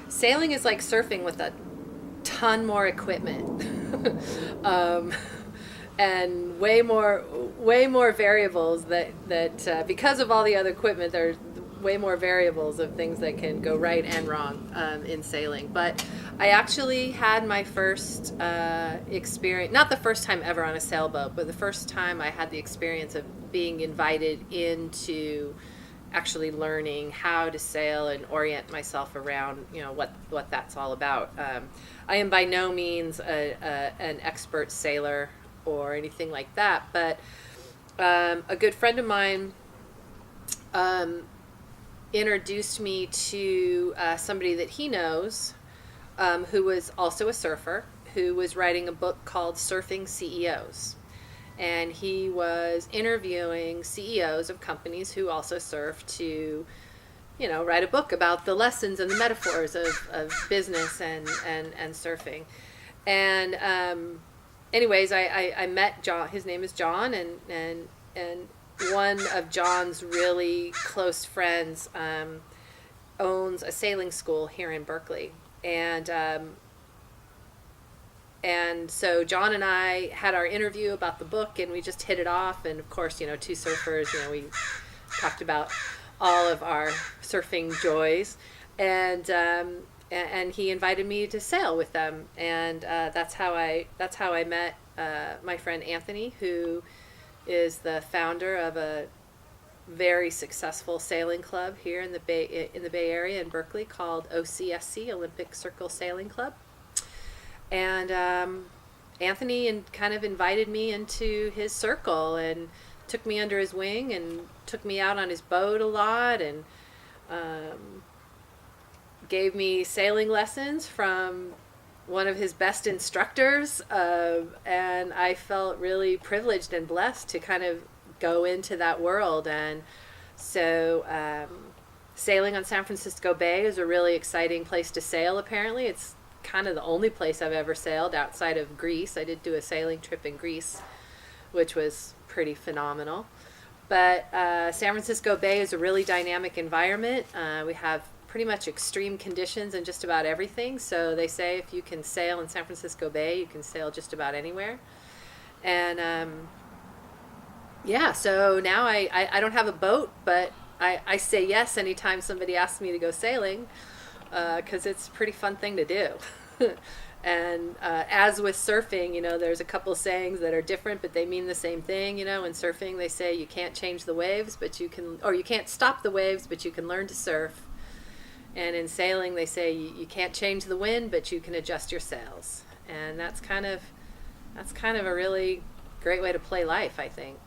Sailing is like surfing with a ton more equipment. um, and way more variables that because of all the other equipment, there's way more variables of things that can go right and wrong in sailing. But I actually had my first experience, not the first time ever on a sailboat, but the first time I had the experience of being invited into actually learning how to sail and orient myself around, what that's all about. I am by no means an expert sailor or anything like that, but a good friend of mine introduced me to somebody that he knows, who was also a surfer, who was writing a book called Surfing CEOs. And he was interviewing CEOs of companies who also surf to, write a book about the lessons and the metaphors of business and surfing. And anyways, I met John. His name is John, and one of John's really close friends owns a sailing school here in Berkeley. And so John and I had our interview about the book, and we just hit it off. And of course, two surfers, we talked about all of our surfing joys. And he invited me to sail with them. And that's how I met my friend Anthony, who is the founder of a very successful sailing club here in the Bay Area in Berkeley called OCSC, Olympic Circle Sailing Club. And Anthony kind of invited me into his circle and took me under his wing and took me out on his boat a lot, and gave me sailing lessons from one of his best instructors. And I felt really privileged and blessed to kind of go into that world. And so sailing on San Francisco Bay is a really exciting place to sail. Apparently it's kind of the only place I've ever sailed outside of Greece. I did do a sailing trip in Greece, which was pretty phenomenal. But San Francisco Bay is a really dynamic environment. We have pretty much extreme conditions in just about everything. So they say if you can sail in San Francisco Bay, you can sail just about anywhere. And so now I don't have a boat, but I say yes anytime somebody asks me to go sailing, because it's a pretty fun thing to do. And as with surfing, there's a couple sayings that are different, but they mean the same thing. In surfing, they say you can't change the waves, but you can, or you can't stop the waves, but you can learn to surf. And in sailing, they say you can't change the wind, but you can adjust your sails. And that's kind of a really great way to play life, I think.